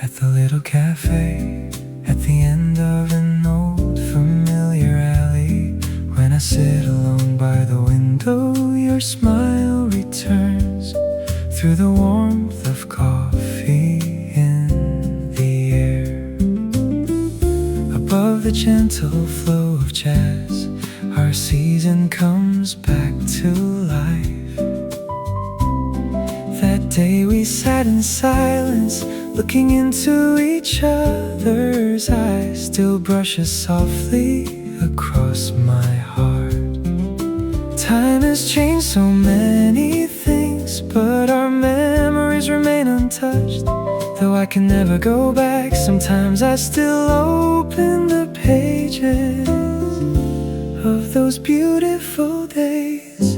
At the little cafe, at the end of an old familiar alley, when I sit alone by the window, your smile returns through the warmth of coffee in the air. Above the gentle flow of jazz, our season comes back to life. That day we sat in silence, looking into each other's eyes, still brushes softly across my heart. Time has changed so many things, but our memories remain untouched. Though I can never go back, sometimes I still open the pages of those beautiful days.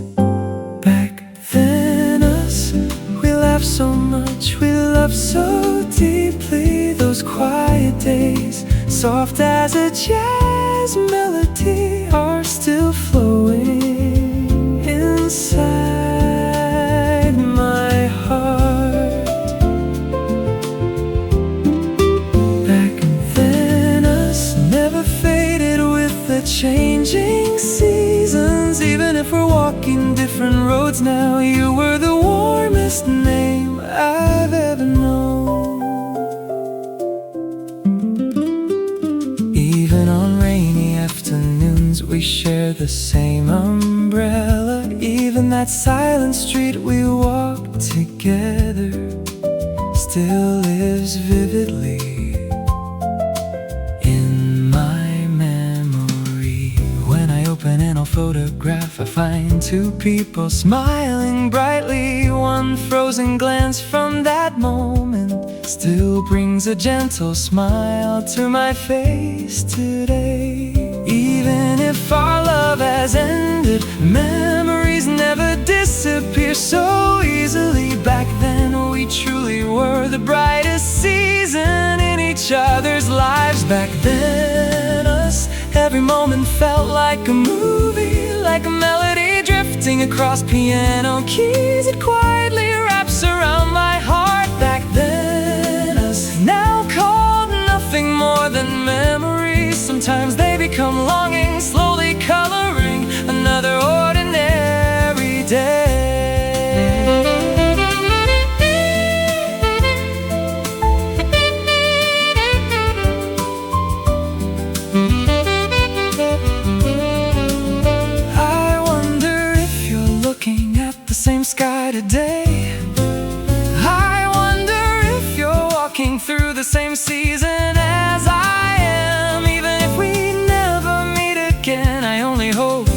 Back then us, we laughed so much, we loved so deeply. Those quiet days, soft as a jazz melody, are still flowing inside my heart. Back then us never faded with the changing seasons. Even if we're walking different roads now, you were the warmest name I've ever known. Even on rainy afternoons, we share the same umbrella. Even that silent street we walked together still lives vividly in my memory. When I open an old photograph, I find two people smiling brightly. One frozen glance from that moment still brings a gentle smile to my face today. Even if our love has ended, memories never disappear so easily. Back then we truly were the brightest season in each other's lives. Back then us, every moment felt like a movie, like a melody drifting across piano keys. It quietly wraps around my heart. Back then us, now called nothing more than memories. Sometimes they become longing, slowly coloring another ordinary day. I wonder if you're looking at the same sky today. I wonder if you're walking through the same season as I am. Even if we never meet again, I only hope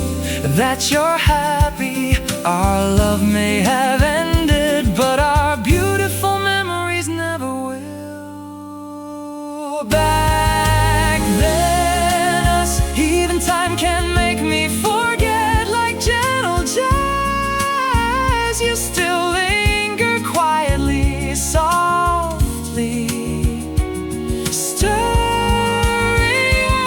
that you're happy. Our love may have ended, but our beautiful memories never will. Back then us, even time can make me forget. Like gentle jazz, you still linger quietly, softly, stirring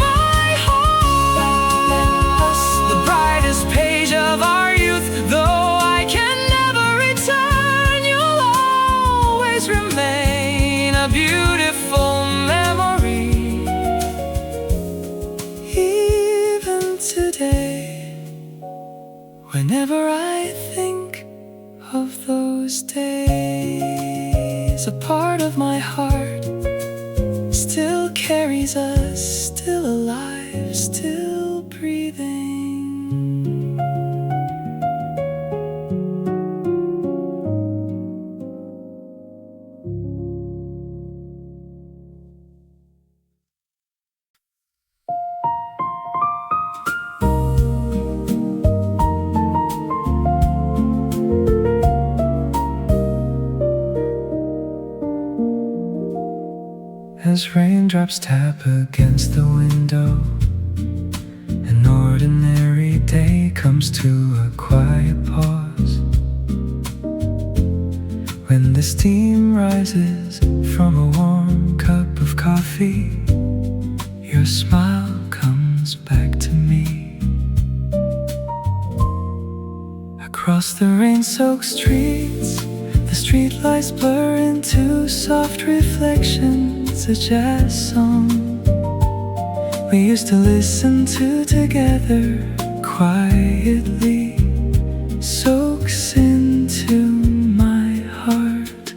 my heart. Back then us, the brightest page of our youth. Though I can never return, you'll always remain a beautiful memory. Even today, whenever I think of those days, a part of my heart still carries us, still alive, still breathing. As raindrops tap against the window, an ordinary day comes to a quiet pause. When the steam rises from a warm cup of coffee, your smile comes back to me. Across the rain-soaked streets, the streetlights blur into soft reflections. A jazz song we used to listen to together quietly soaks into my heart.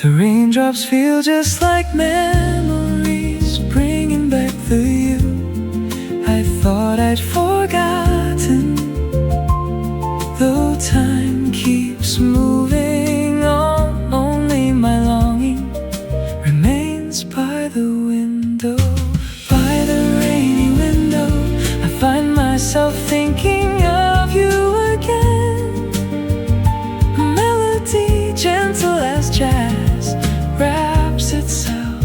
The raindrops feel just like memories, bringing back the you I thought I'd forgotten. Though time keeps moving on, only my longing remains by the window. By the rainy window, I find myself thinking of you again. A melody gentle as jazz wraps itself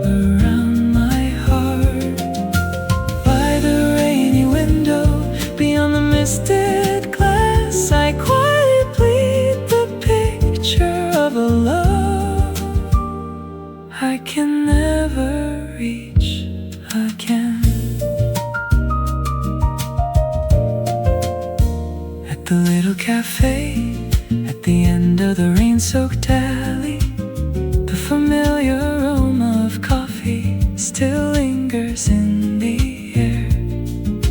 around my heart. By the rainy window, beyond the misted glass, I quietly plead the picture of a love I can never reach again. At the little cafe, at the end of the rain-soaked alley, the familiar aroma of coffee still lingers in the air.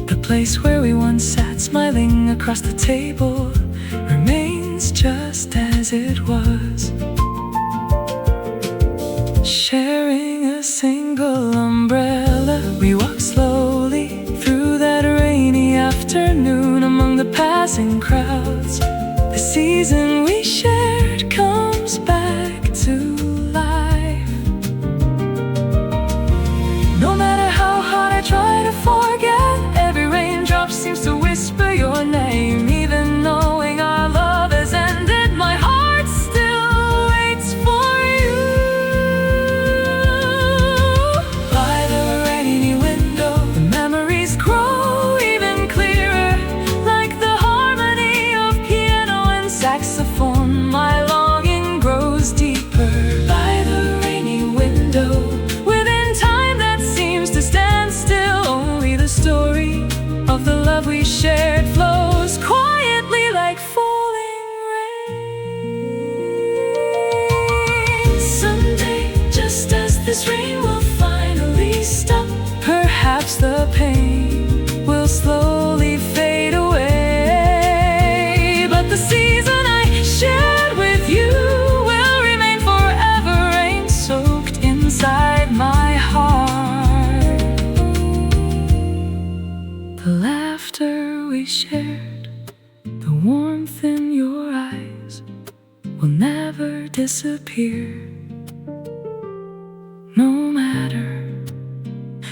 The place where we once sat smiling across the table remains just as it was. Sharing a single umbrella, we walk slowly through that rainy afternoon among the passing crowds. The season we shared comes back to life. No matter how hard I try to forget, every raindrop seems to whisper your name. Even knowing our love has ended, my heart still waits for you. By the rainy window, the memories grow even clearer, like the harmony of piano and saxophone. My longing grows deeper. By the rainy window, within time that seems to stand still, only the story of the love we shared flows quietly like falling rain. Someday, just as this rain will finally stop, perhaps the pain will slowly fade away. But the season I shared with you will remain forever rain-soaked inside my heart. The laughter we shared, the warmth in your eyes will never disappear. No matter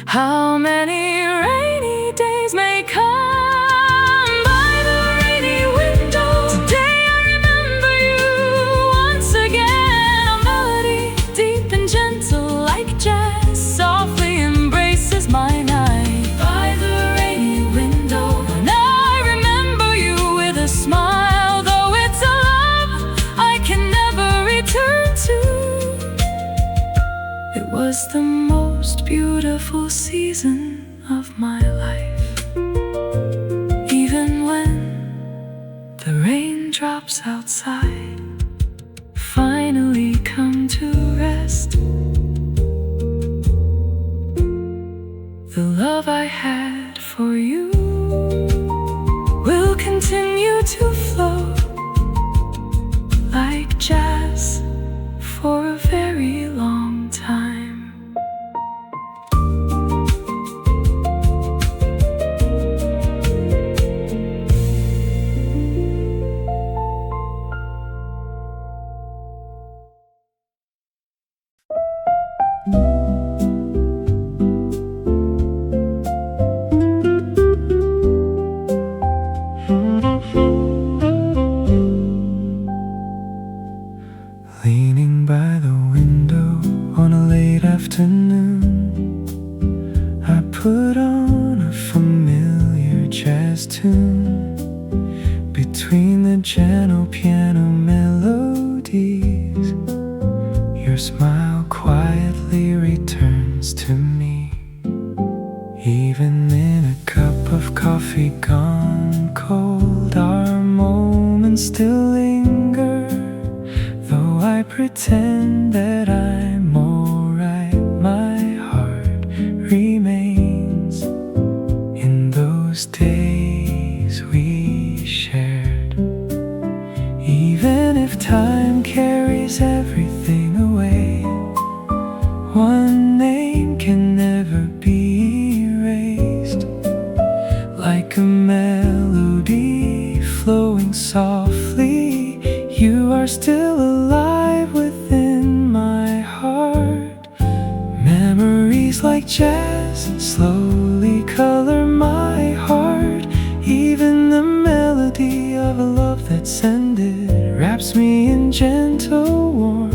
how many rainy days may come. By the rainy window, today I remember you once again. A melody deep and gentle like jazz softly embraces my night. By the rainy window, and I remember you with a smile, though it's a love I can never return to. It was the most beautiful season of my life. Even when the raindrops outside finally come to rest, the love I had for you will continue to flow like jazz for a very long time. Leaning by the window on a late afternoon, I put on a familiar jazz tune. Between the gentle piano melodies, your smile quietly returns to me. Even in a cup of coffee one name can never be erased. Like a melody flowing softly, you are still alive within my heart. Memories like jazz slowly color my heart. Even the melody of a love that's ended wraps me in gentle warmth.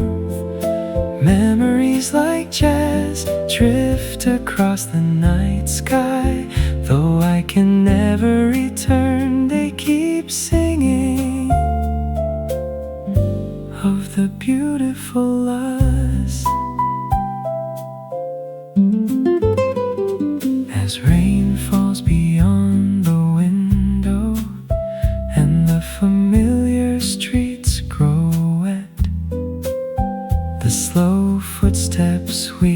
Memories like jazz drift across the night sky. Though I can never return, they keep singing of the beautiful us. As rain falls beyond the window and the familiar streets grow wet, the slow footsteps we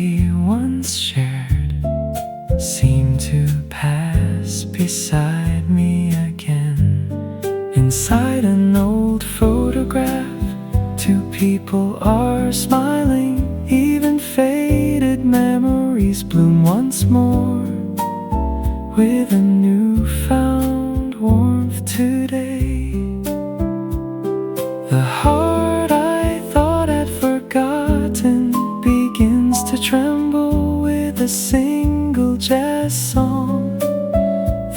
once shared seem to pass beside me again. Inside an old photograph, two people are smiling. Even faded memories bloom once more with a newfound warmth today. The heart I thought I'd forgotten begins to tremble with a single jazz song.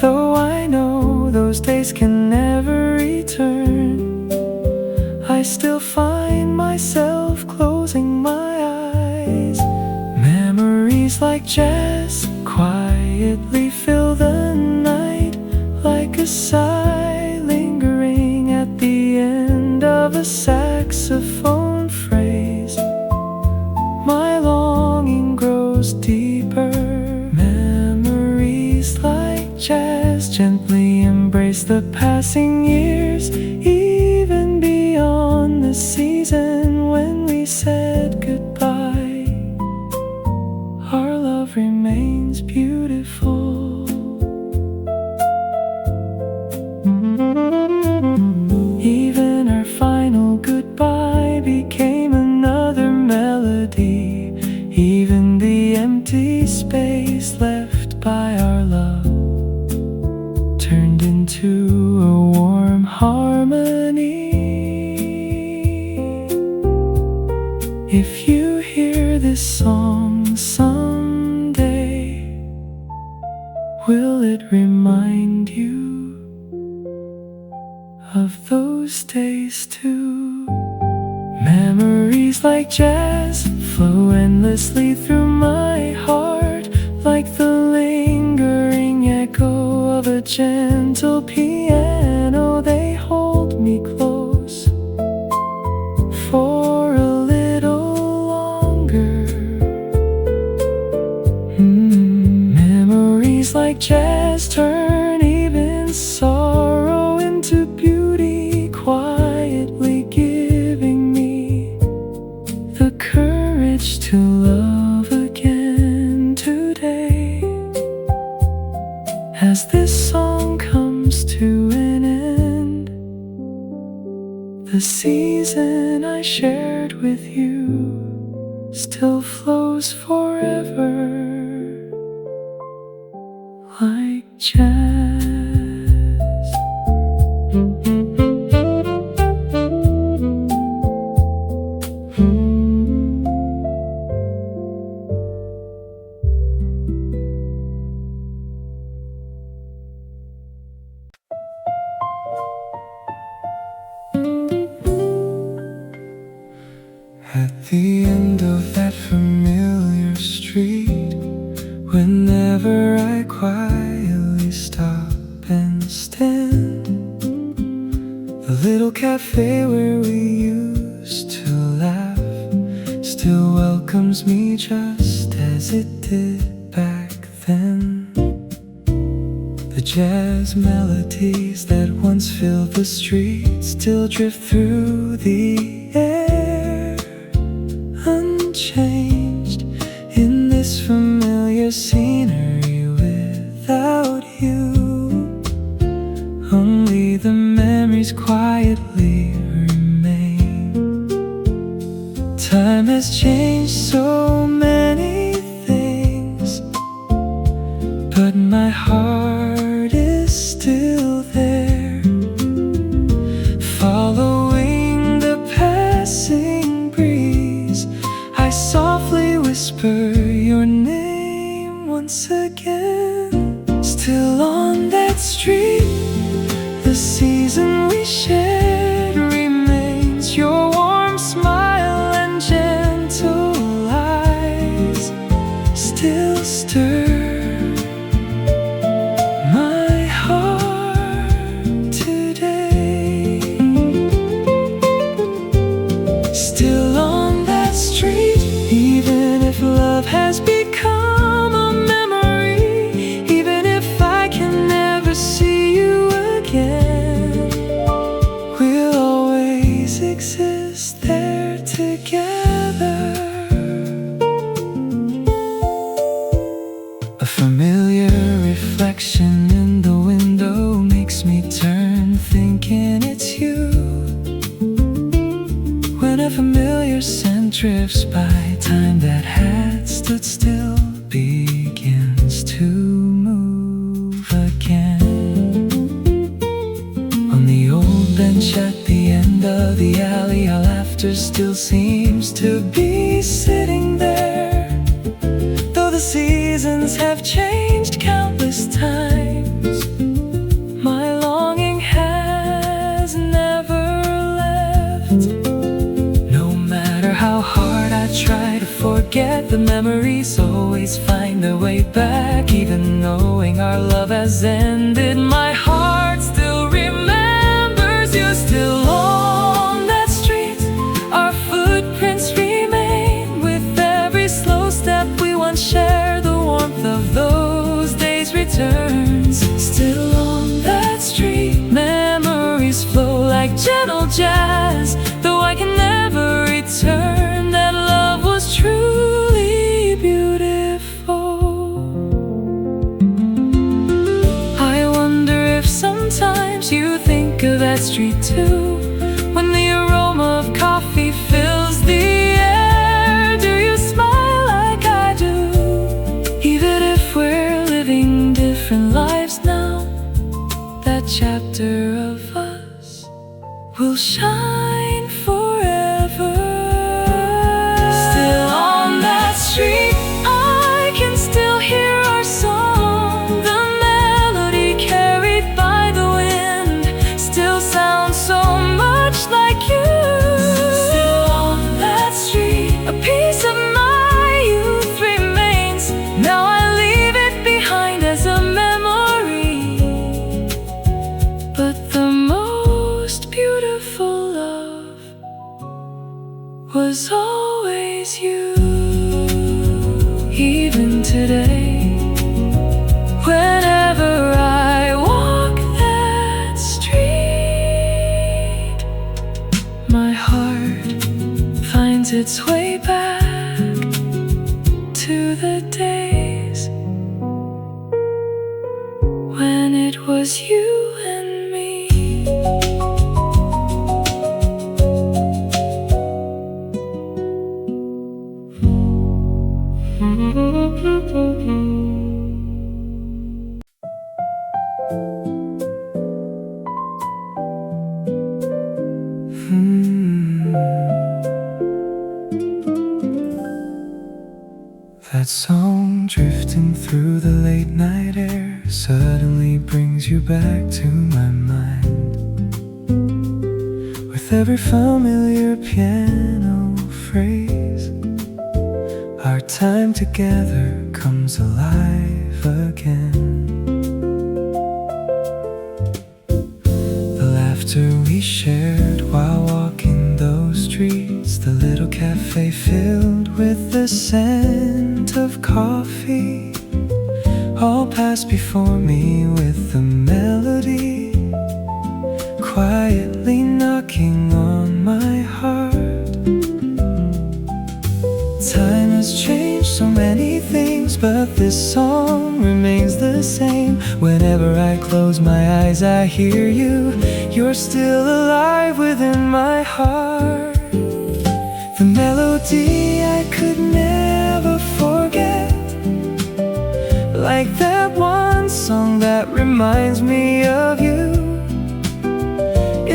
Though I know those days can never return, I still find myself closing my eyes. Memories like jazz quietly fill the night, like a sigh lingering at the end of a saxophone phrase. My longing grows deeper. Memories like jazz gently embrace the passing years, even beyond the season when we said goodbye. Our love remains beautiful. Even our final goodbye became another melody. Even the empty space left by our love turned into a warm harmony. If you hear this song someday, will it remind you of those days too? Memories like jazz flow endlessly through my heart, like the lingering echo of a gentle piano. They hold me close for a little longer. Memories like jazz turn even sorrow into beauty, quietly giving me the courage to love again today. As this song comes to an end, the season I shared with you still flows forever, like jazz. At the end of that familiar street, whenever I quietly stop and stand, the little cafe where we used to laugh still welcomes me just as it did back then. The jazz melodies that once filled the streets still drift through the air, unchanged in this familiar scenery without you. Only the memories quietly remain. Time has changed so many your name once again. Still on that street, the season we shared remains. Your warm smile and gentle eyes still stir my heart today. Still on that street, even if love has become a memory, even if I can never see you again, we'll always exist there together. A familiar reflection in the window makes me turn, thinking it's you. When a familiar scent drifts by, time that had stood still begins to move again. On the old bench at the end of the alley, our laughter still seems to be sitting there. Though the seasons have changed countless times, my longing has never left. No matter how hard I try to forget, the memories always find their way back. Even knowing our love has ended, my heart still remembers you. Still on that street, our footprints remain. With every slow step we once shared, the warmth of those days returns. Still on that street, memories flow like gentle jazz. Though I can never return, that love was truly beautiful. I wonder if sometimes you think of that street too, when the aroma of coffee fills the air. Do you smile like I do? Even if we're living different lives now, that chapter of us will shine forever. Still on that street, I can still hear our song. The melody carried by the wind still sounds so much like you. Still on that street, a piece of my youth remains. Now I leave it behind as a memory, but the most beautiful love was always you. Even today, whenever I walk that street, my heart finds its way back to the days when it was you and me. That song drifting through the late night air suddenly brings you back to my mind. With every familiar piano phrase, our time together comes alive again. The laughter we shared while walking those streets, the little cafe filled with the scent of coffee, all passed before me with the melody quietly knocking on my heart. Time has changed so many things, but this song remains the same. Whenever I close my eyes, I hear you. You're still alive within my heart. The melody I could never forget, like that one song that reminds me of you.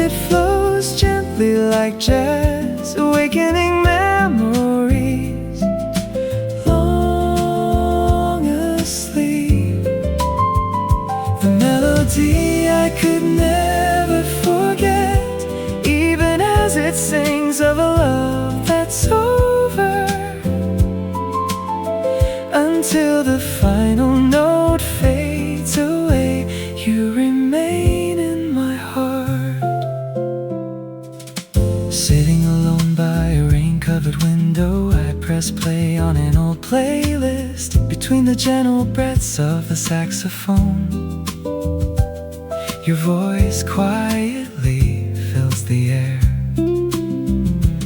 It flows gently like jazz, awakening memories long melody I could never forget, even as it sings of a love that's over. Until the final note fades away, you remain in my heart. Sitting alone by a rain-covered window, I press play on an old playlist. Between the gentle breaths of the saxophone, your voice quietly fills the air.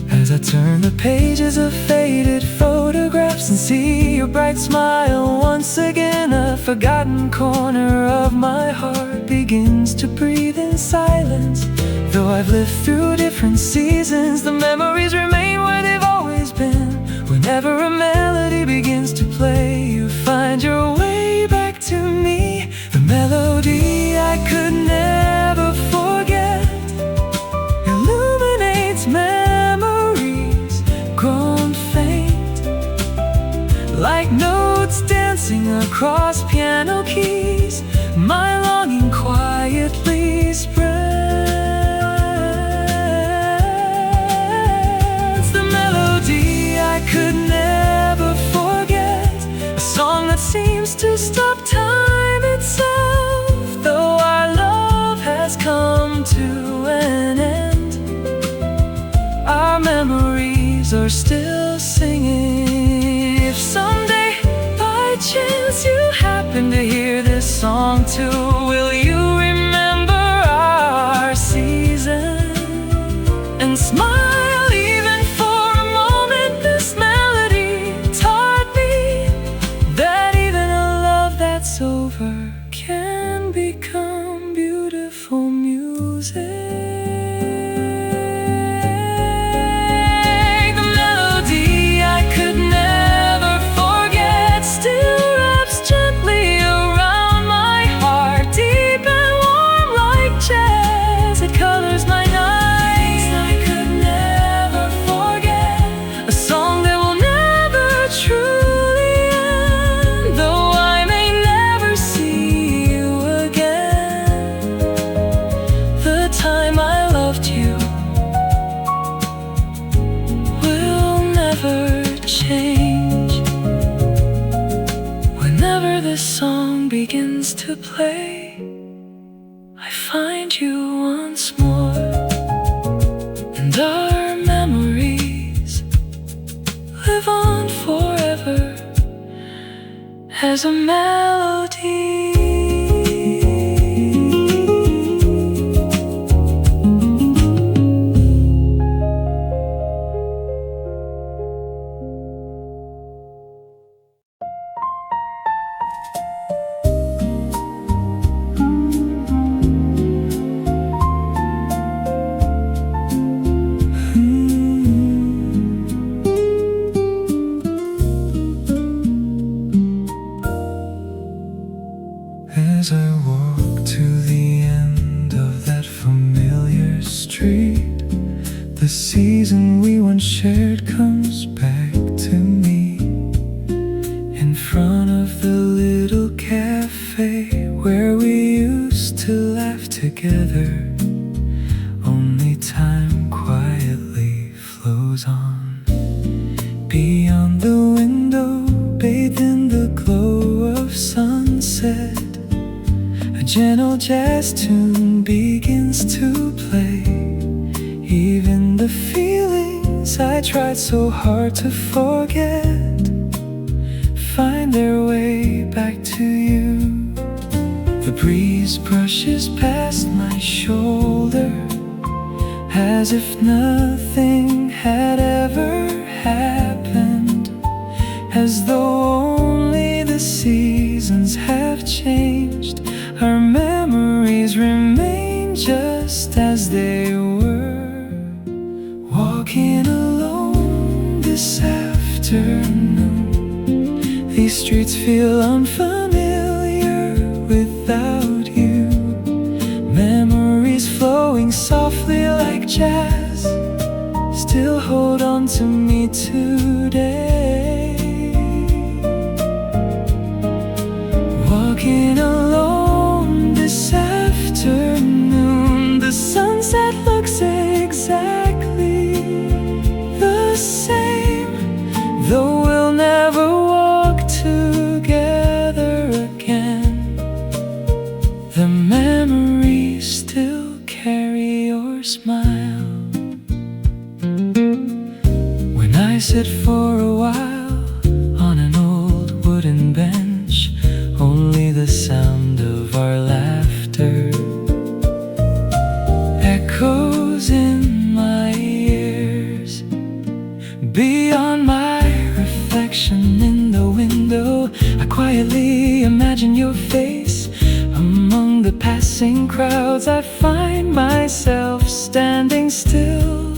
As I turn the pages of faded photographs and see your bright smile once again, a forgotten corner of my heart begins to breathe in silence. Though I've lived through different seasons, the memories remain where they've always been. Whenever a melody begins to play, you find your way back to me. The melody I could never forget illuminates memories grown faint, like notes dancing across piano keys. My longing quietly spreads. The melody I could never forget, a song that seems to stop time itself. Though our love has come to an end, our memories are still singing. If someday by chance you happen to hear this song too, will you remember our season and smile even for a moment? This melody taught me that even a love that's over can become beautiful music. The melody I could never forget still wraps gently around my heart, deep and warm like jazz. It colors my nights. I could never forget, a song that will never truly end. Though I may never see you again, the time I loved you will never change. Whenever this song begins to play, I find you once more, and our memories live on forever as a melody. As I walk to the end of that familiar street, the season we once shared comes back to me. In front of the little cafe where we used to laugh together, only time quietly flows on. Beyond the window, bathed in the glow of sunset, a gentle jazz tune begins to play. Even the feelings I tried so hard to forget find their way back to you. The breeze brushes past my shoulder as if nothing had ever happened, as though only the seasons have changed. Our memories remain just as they were. Walking alone this afternoon, these streets feel unfamiliar without you. Memories flowing softly like jazz still hold on to me today. Walking alone this afternoon, quietly imagine your face among the passing crowds. I find myself standing still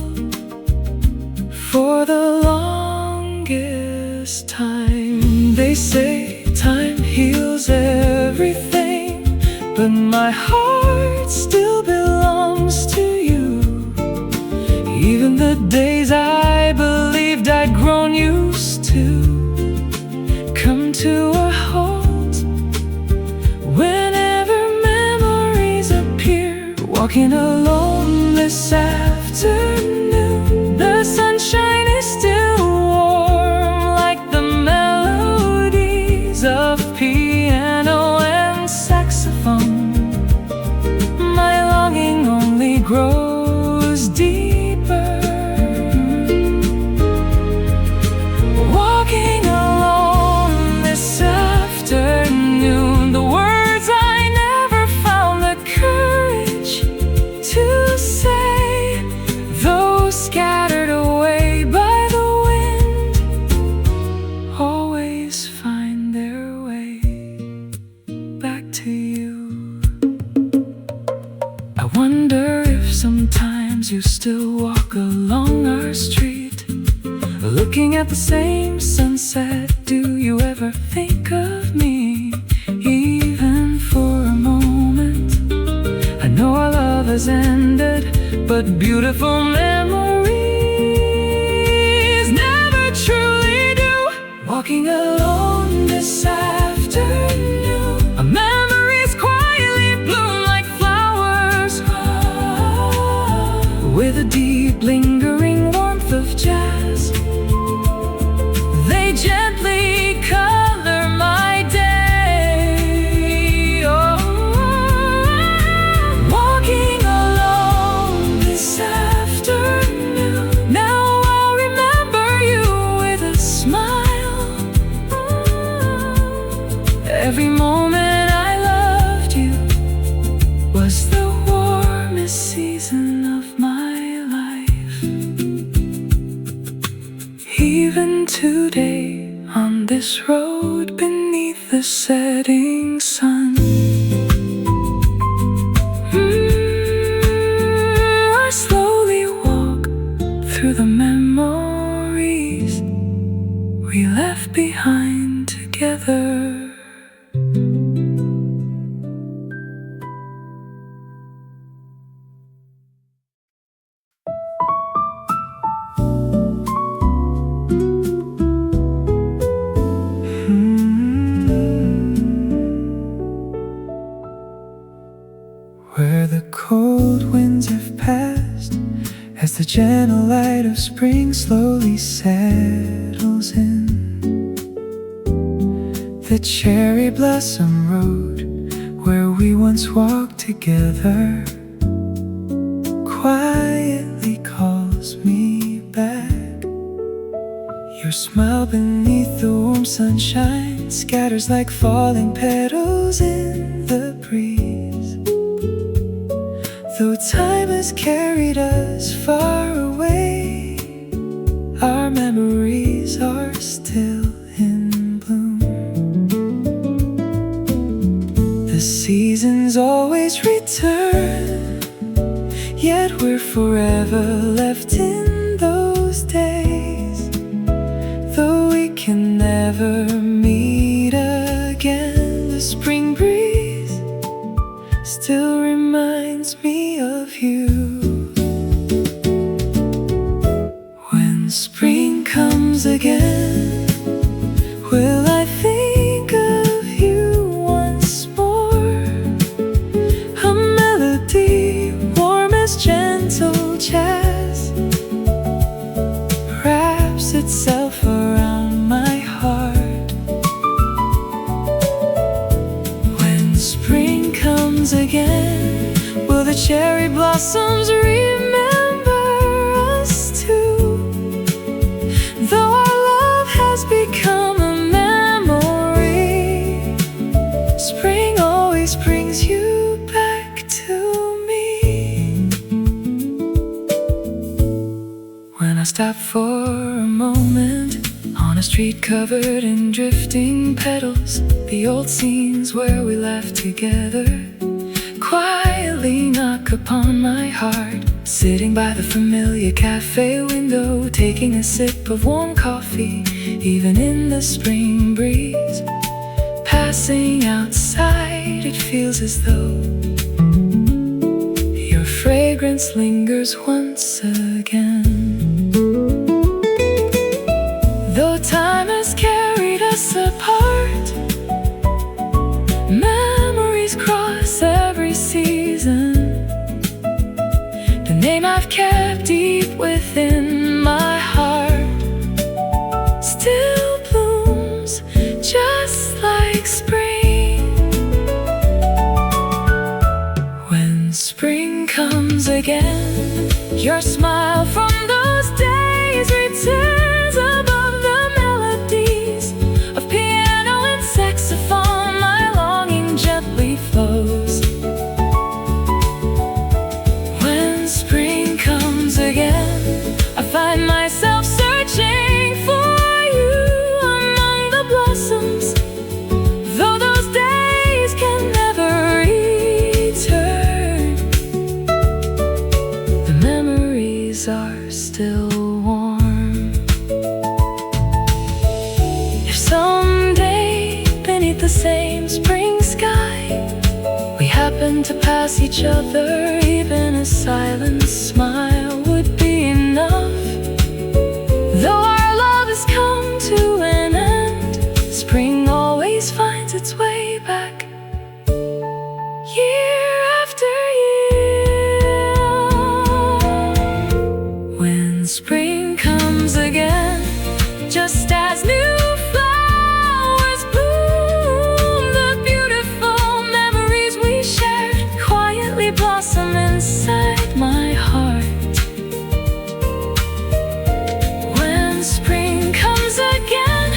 for the longest time. They say time heals everything, but my heart still belongs to you. Even the days I believed I'd grown used to come to a halt whenever memories appear. Walking alone this afternoon, the sunshine is still warm like the melodies of piano and saxophone. My longing only grows deeper. Walking alone this afternoon, the words I never found the courage to say, those scattered away by the wind, always find their way back to you. I wonder if sometimes you still walk along our street, looking at the same sunset. Do you ever think of me, even for a moment? I know our love has ended, but beautiful memories never truly do. Walking alone this afternoon, our memories quietly bloom like flowers, with a deep lingering warmth of jazz. They gently color my day. Oh, walking alone this afternoon, now I'll remember you with a smile. Every moment I loved you was the warmest season of my life. Even today, on this road beneath the setting sun, I slowly walk through the memories we left behind together. Where the cold winds have passed, as the gentle light of spring slowly settles in, the cherry blossom road where we once walked together quietly calls me back. Your smile beneath the warm sunshine scatters like falling petals in the breeze. Though time has carried us far away, our memories are still in bloom. The seasons always return, yet we're forever left in those days. Though we can never meet again, the spring breeze still reminds me of you. When spring comes again, will I think of you once more? A melody warm as gentle jazz wraps itself around my heart. When spring comes again, will the cherry blossoms remember us too? Though our love has become a memory, spring always brings you back to me. When I stop for a moment on a street street covered in drifting petals, the old scenes where we laughed together quietly knock upon my heart. Sitting by the familiar cafe window, taking a sip of warm coffee, even in the spring breeze passing outside, it feels as though your fragrance lingers once again. Though time has carried us apart, memories cross every season. The name I've kept deep within my heart still blooms just like spring. When spring comes again, your smile from those days returns above the melodies of piano and saxophone. My longing gently flows. When spring comes again, I find myself searching for you among the blossoms. Though those days can never return, the memories are still warm. If someday beneath the same spring sky we happen to pass each other, even a silent smile would be enough. Though our love has come to an end, spring always finds its way back, year after year. When spring comes again, just as new flowers bloom, the beautiful memories we shared quietly blossom inside my heart. When spring comes again,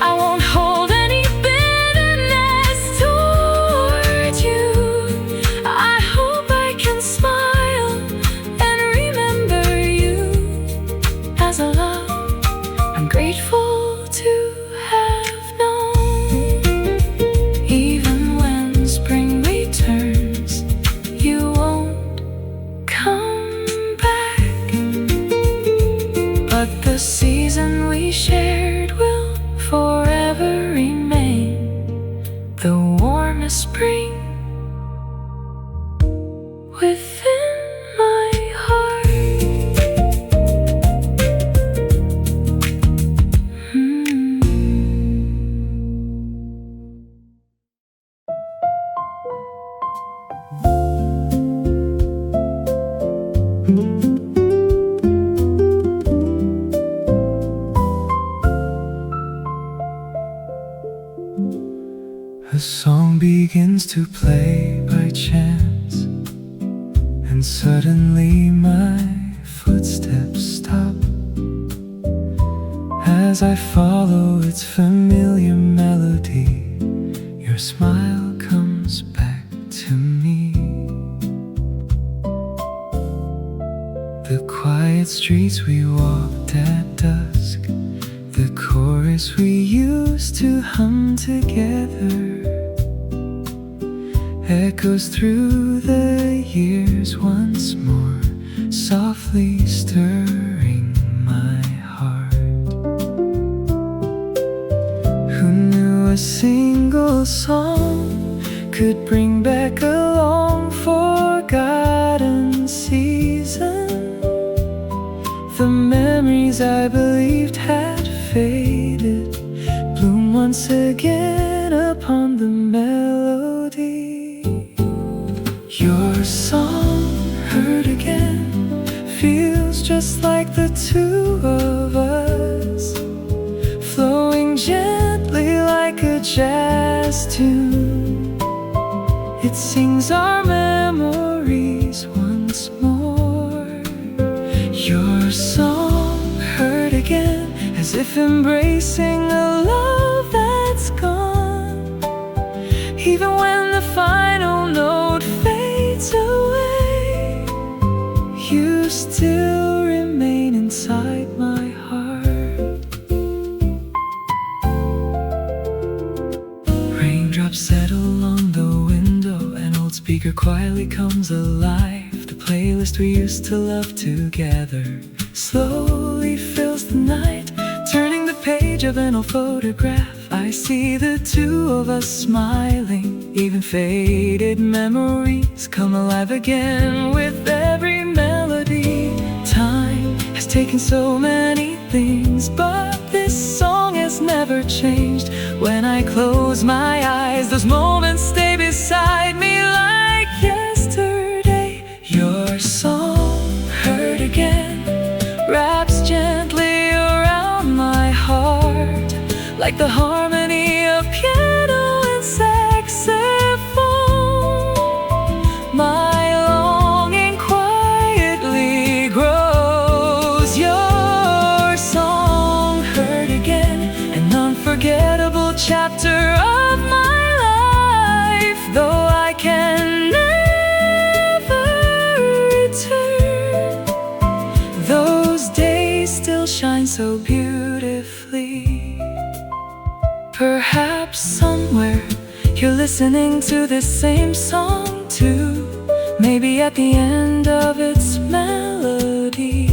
I won't hold any bitterness toward you. I hope I can smile and remember you as a love I'm grateful to have known. Even when spring returns, you won't come back, but the season we shared will forever remain the warmest spring within my heart. A song begins to play by chance, and suddenly my footsteps stop. As I follow its familiar melody, your smile comes back to me. The quiet streets we walked at dusk, the chorus we used to hum together, echoes through the years once more, softly stirring my heart. Who knew a single song could bring back a long forgotten season? The memories I believed had faded bloom once again upon the melody. Your song, heard again, feels just like the two of us, flowing gently like a jazz tune. It sings our memories once more. Your song, heard again, as if embracing a love that's gone. Even when the final note fades away, you still remain inside my heart. speaker quietly comes alive. The playlist we used to love together slowly fills the night. Turning the page of an old photograph, I see the two of us smiling. Even faded memories come alive again with every melody. Time has taken so many things, but this song has never changed. When I close my eyes, those moments stay beside me like yesterday. Your song, heard again, wraps gently around my heart, like the harmony of piano and saxophone. My longing quietly grows. Your song, heard again, an unforgettable chapter of my life. Though I can never return, those days still shine so beautifully. Perhaps somewhere you're listening to this same song too. Maybe at the end of its melody,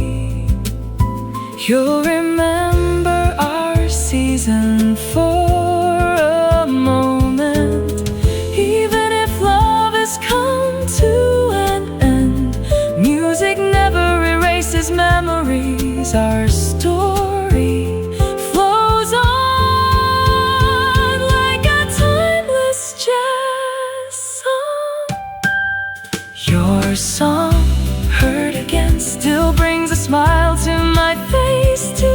you'll remember our season for a moment. Even if love has come to an end, music never erases memories. Our story flows on like a timeless jazz song. Your song, heard again, still brings a smile to my face today.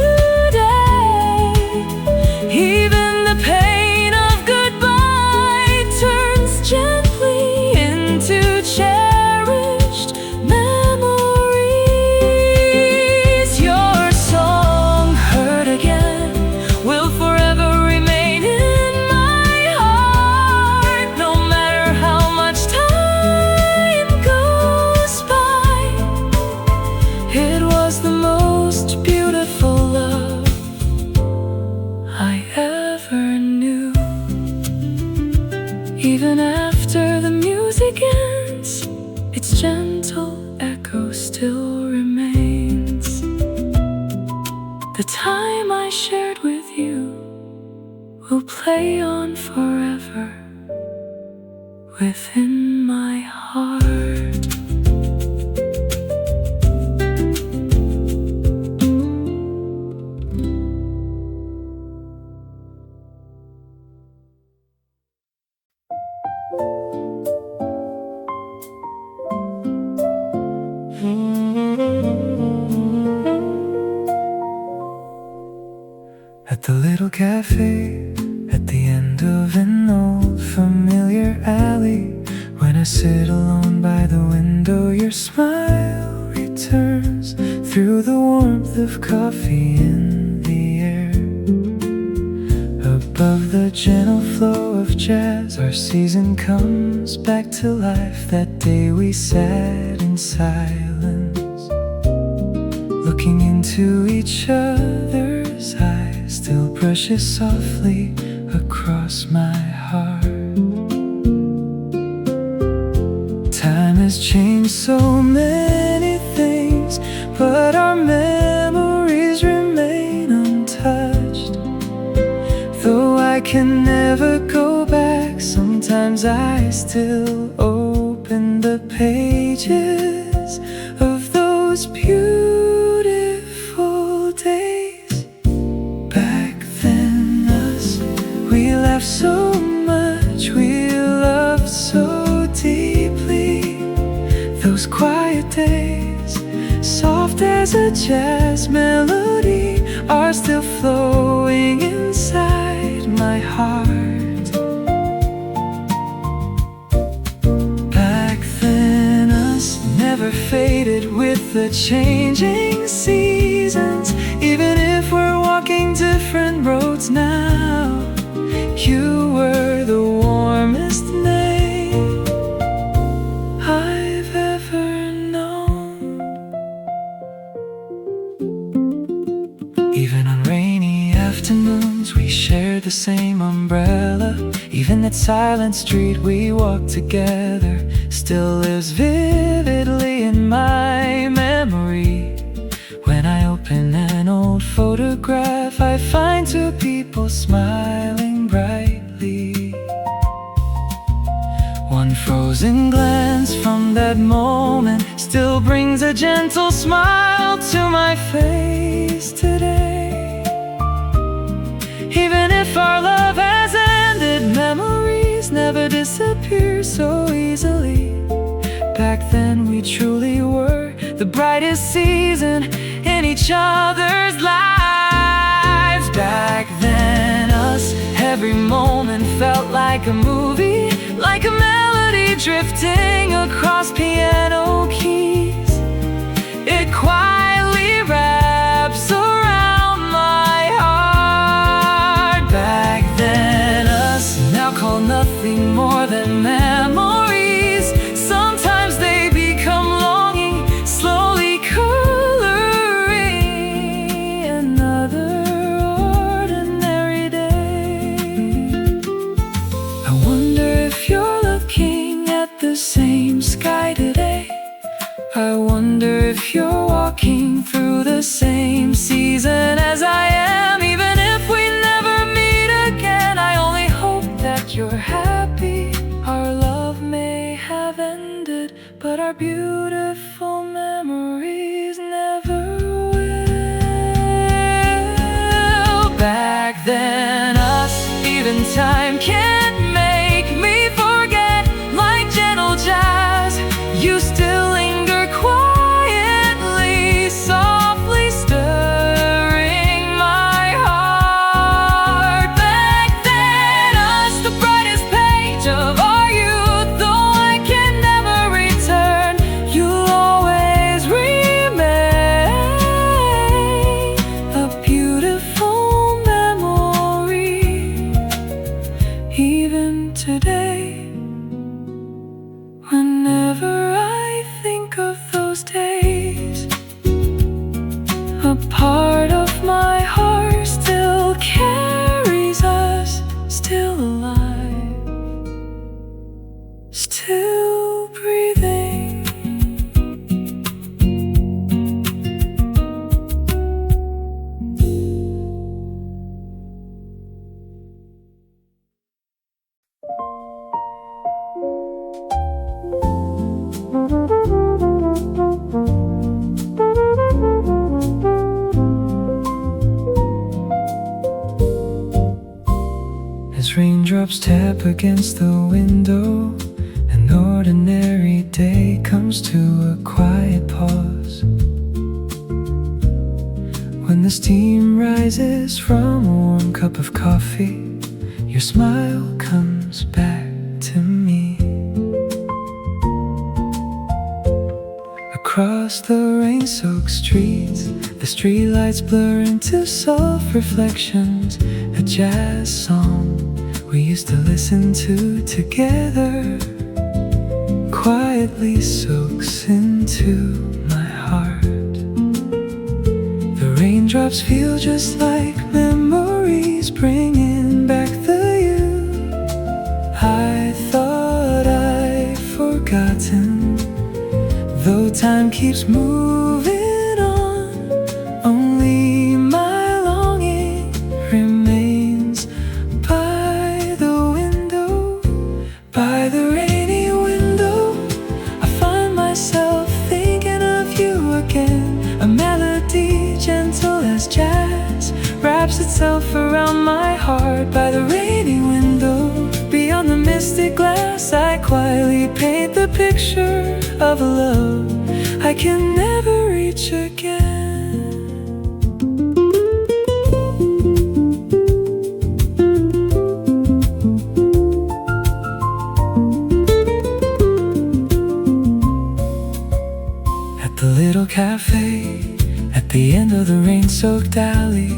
Even the pain of goodbye turns gently into cherished memories. Your song, heard again, will forever remain in my heart. No matter how much time goes by, it was the most beautiful love I ever knew. Even after the music ends, its gentle echo still remains. The time I shared with you will play on forever within my heart. At the little cafe, at the end of an old familiar alley, when I sit alone by the window, your smile returns through the warmth of coffee in the air. Above the gentle flow of jazz, our season comes back to life. That day we sat in silence, looking into each other's eyes, still brushes softly across my heart. Time has changed so many things, but our memories remain untouched. Though I can never go back, sometimes I still open the pages of those beautiful days. Back then us, we laughed so much, we loved so deeply. Those quiet days, soft as a jazz melody, are still flowing inside my heart. Back then us never faded with the changing seasons. Even if we're walking different roads now, you were the warmest name I've ever known. Even on rainy afternoons, we shared the same umbrella. Even that silent street we walked together, still lives vividly in my memory. When I open an old photograph, I find two people smiling brightly. One frozen glance from that moment still brings a gentle smile to my face today. Even if our love has ended, memories never disappear so easily. Back then we truly were the brightest season in each other's lives. Back then us, every moment felt like a movie, like a melody drifting across piano keys. It quietly wraps around my heart. Back then us, now call nothing more than memories. Sometimes they become longing, slowly coloring another ordinary day. I wonder if you're looking at the same sky today. I wonder if you're walking through the same season as I am. Even if we never meet again, I only hope that you're happy. Our love may have ended, but our beautiful memories never will. Back then us, even time can't make me forget. Like gentle jazz, you still linger quietly, softly stirring my heart. Back then us, the brightest page of our youth, though I can never return, you'll always remain a beautiful memory. Even today, whenever I think of those days, a part of my heart still carries us, still alive, still breathing. As raindrops tap against the window, an ordinary day comes to a quiet pause. When the steam rises from a warm cup of coffee, your smile comes back to me. Across the rain-soaked streets, the streetlights blur into soft reflections. A jazz song we used to listen to together quietly soaks into my heart. The raindrops feel just like memories, bringing back the you I thought I'd forgotten. Though time keeps moving on, only my longing remains by the window. By the rainy window, I find myself thinking of you again. A melody gentle as jazz wraps itself around my heart. By the rainy window, beyond the misty glass, I quietly paint the picture of a love I can never reach again. At the little cafe, at the end of the rain-soaked alley,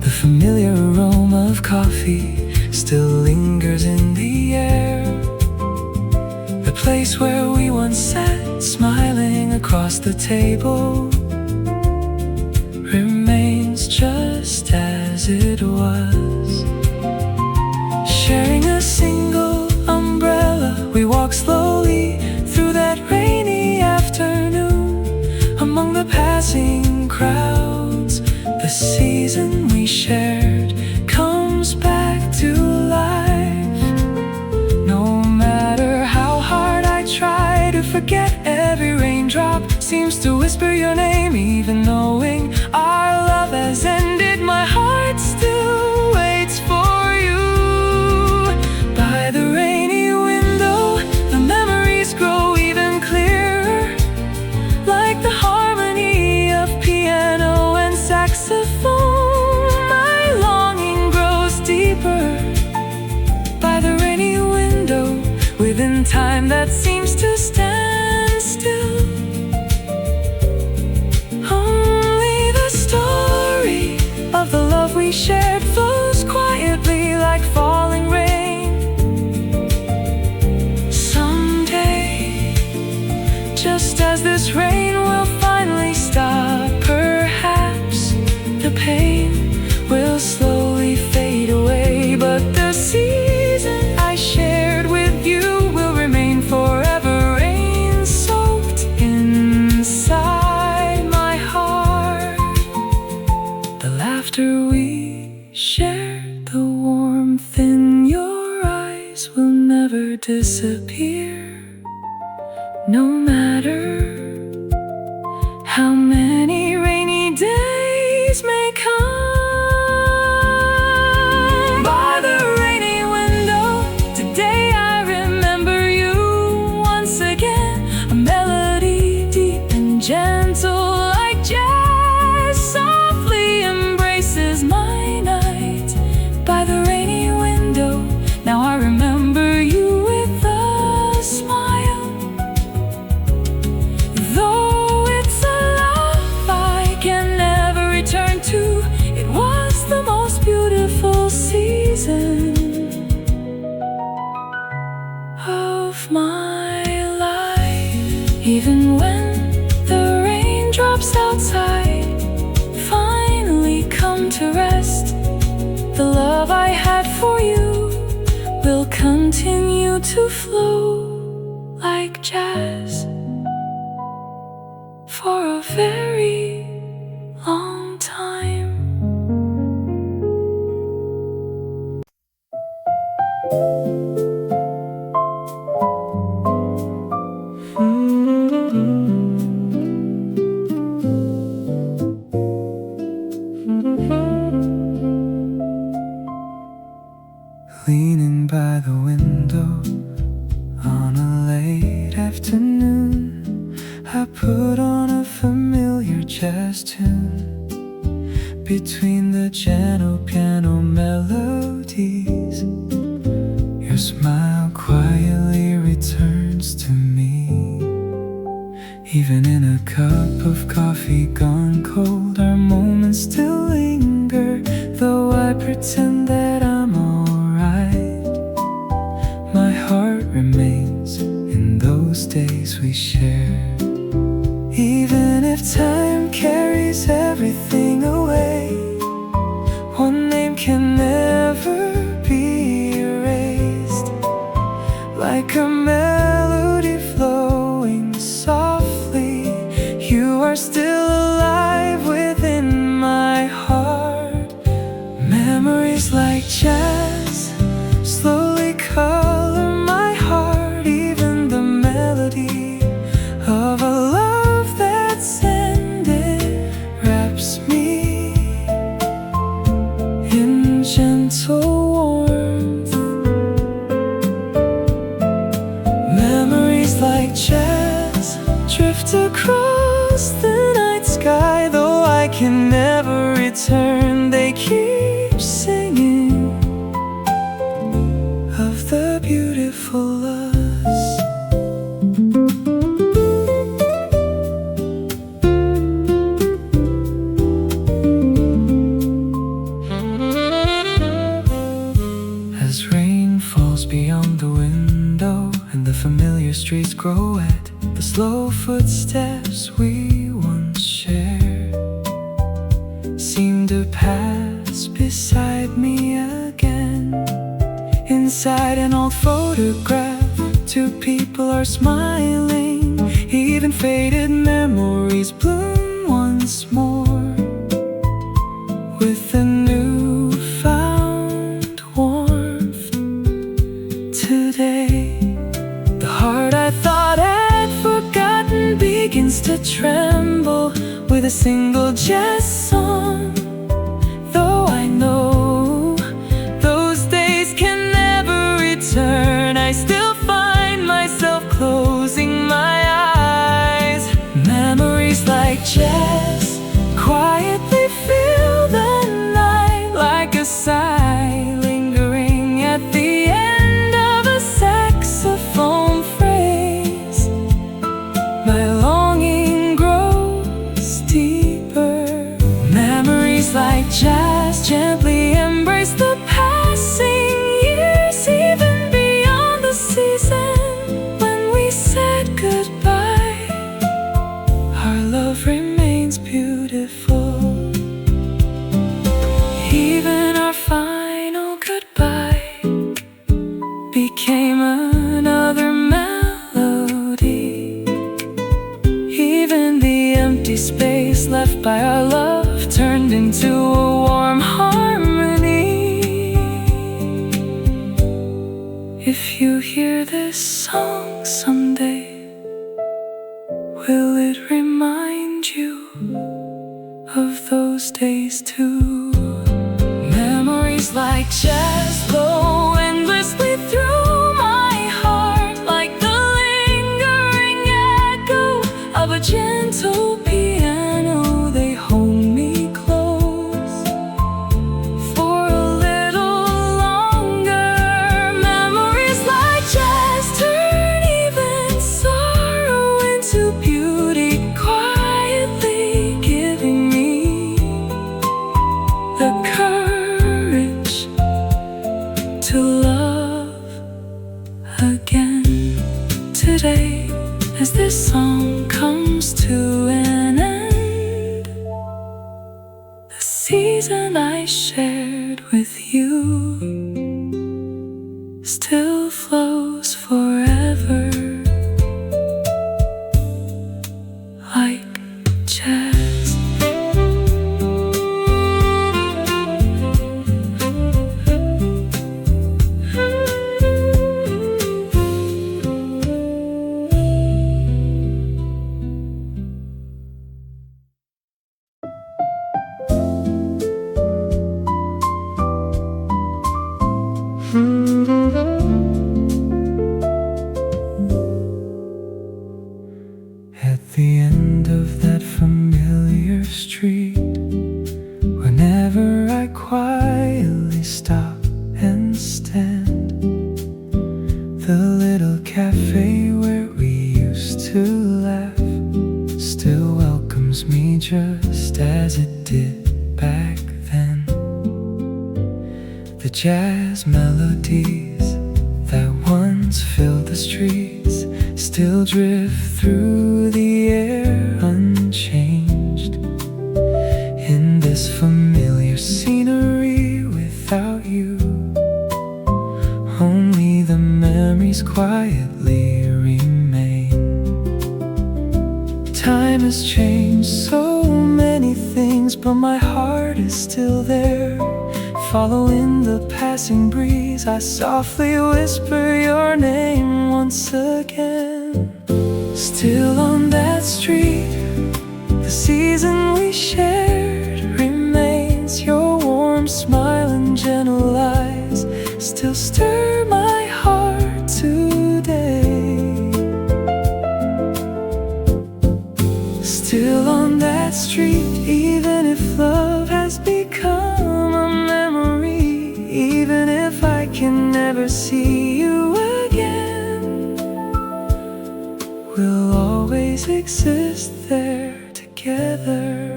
the familiar aroma of coffee still lingers in the air. The place where we once sat, smiling across the table, remains just as it was. Sharing a single umbrella, we walk slowly seems to whisper your name. Even knowing our love has ended, my heart still waits for you. By the rainy window, the memories grow even clearer, like the harmony of piano and saxophone. My longing grows deeper. By the rainy window, within time that seems to stand still, only the story of the love we shared flows quietly like falling rain. Someday, just as this rain will finally stop, perhaps the pain will slowly fade away, but the season I shared with you will remain forever rain-soaked inside my heart. The laughter we shared, the warmth in your eyes will never disappear, no matter how many rainy days may come. By the rainy window, today I remember you once again. A melody deep and gentle like jazz softly embraces my night. By the rainy window, now I remember you with a smile. Though it's a love I can never return to, it was the most beautiful season of my life. Even when the raindrops outside finally come to rest, the love I had for you will continue to flow like jazz for a very long time. Leaning by the window on a late afternoon, I put on a familiar jazz tune. Between the gentle piano melodies, your smile quietly returns to me. Even in a cup of coffee gone cold, our moments still linger, though I pretend that I'm alright. My heart remains in those days we shared. Even if time carries everything away, one name can never be erased. Like a melody flowing softly, you are still alive within my heart. Memories like jazz slowly color my heart. Even the melody of a love that's ended wraps me in gentle warmth. Memories like jazz drift across the night sky. Though I can never return, they keep singing of the beautiful us. As rain falls beyond the window and the familiar streets grow wet, the slow footsteps we once shared seem to pass beside me again. Inside an old photograph, two people are smiling. Even faded memories bloom once more with a newfound warmth. Today, the heart I thought I'd forgotten begins begins to tremble with a single jazz song. Though I know those days can never return, I still find myself closing my eyes. Memories like jazz quietly fill the night, like a sigh lingering at the end of a saxophone phrase. My longing grows deeper. Memories like jazz gently embrace the passing years, even beyond the season when we said goodbye. Our love remains beautiful. Even our final goodbye became another melody. Even the empty space left by our love turned into a warm harmony. If you hear this song someday, will it remind you of those days too? Memories like jazz flow endlessly through my heart, like the lingering echo of a gentle piano. They hold me close for a little longer. Memories like jazz turn even sorrow into beauty, quietly giving me the courage to love again. Today, as this song comes to an end, the season I shared with you still flows forever, like jazz. At the end of that familiar street, whenever I quietly stop and stand, the little cafe where we used to laugh still welcomes me just as it did back then. The jazz melodies that once filled the streets still drift through the air unchanged. In this familiar scenery without you, only the memories quietly remain. Time has changed so many things, but my heart is still there. Following the passing breeze, I softly whisper your name once again. Still on that street, the season we shared remains. Your warm smile and gentle eyes still stir my heart today. Still on that street, even if love has become a memory, even if I can never see you again, we'll always exist there together.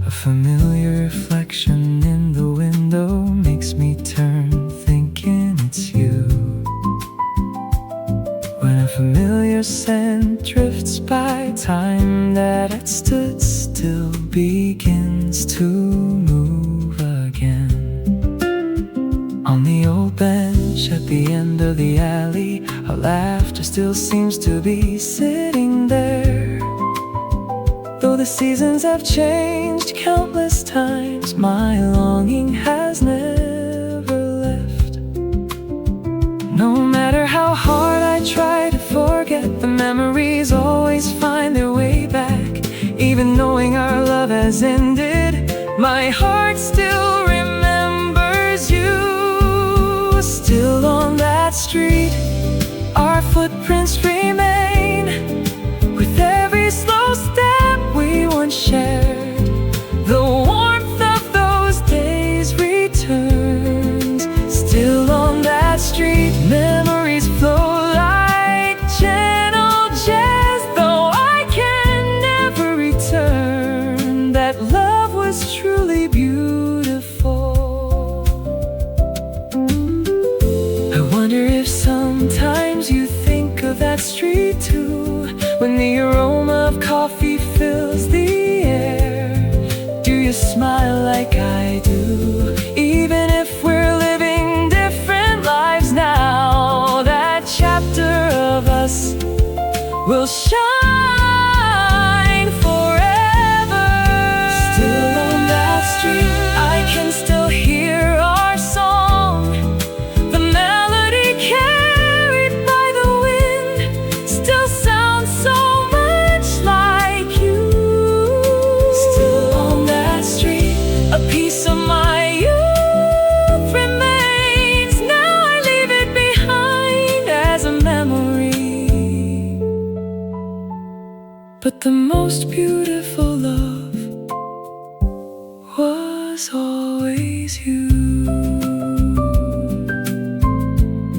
A familiar reflection in the window makes me turn, thinking it's you. When a familiar scent drifts by, time that had stood still begins to move again. On the old bench at the end of the alley, our laughter still seems to be sitting there. Though the seasons have changed countless times, my longing has never left. No matter how hard I try to forget. The memories always find their way back. Even knowing our love has ended, my heart still remembers you. Still on that street, our footprints remain. With every slow step we once shared, the warmth of those days returns. Still on that street, memories flow like gentle jazz. Though I can never return, that love was truly beautiful. I wonder if sometimes you think of that street too, when the aroma of coffee fills the air. Do you smile like I do? Even if we're living different lives now, that chapter of us will shine forever. Still on that street, I can still hear our song. The melody carried by the wind still sounds so much like you. Still on that street, a piece of my youth remains. Now I leave it behind as a memory. But the most beautiful love was always you.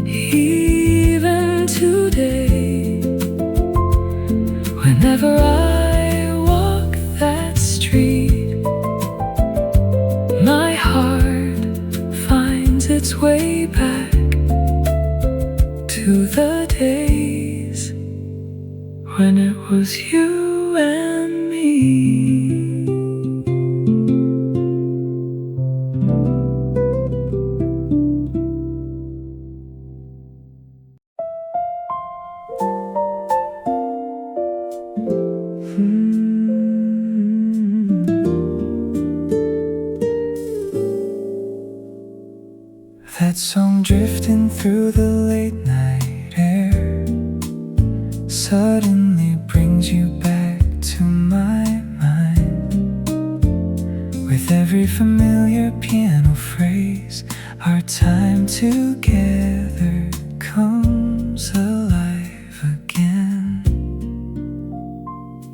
Even today, whenever I walk that street, my heart finds its way back to the days when it was you and me. That song drifting through the late night air suddenly brings you back to my mind. With every familiar piano phrase, our time together comes alive again.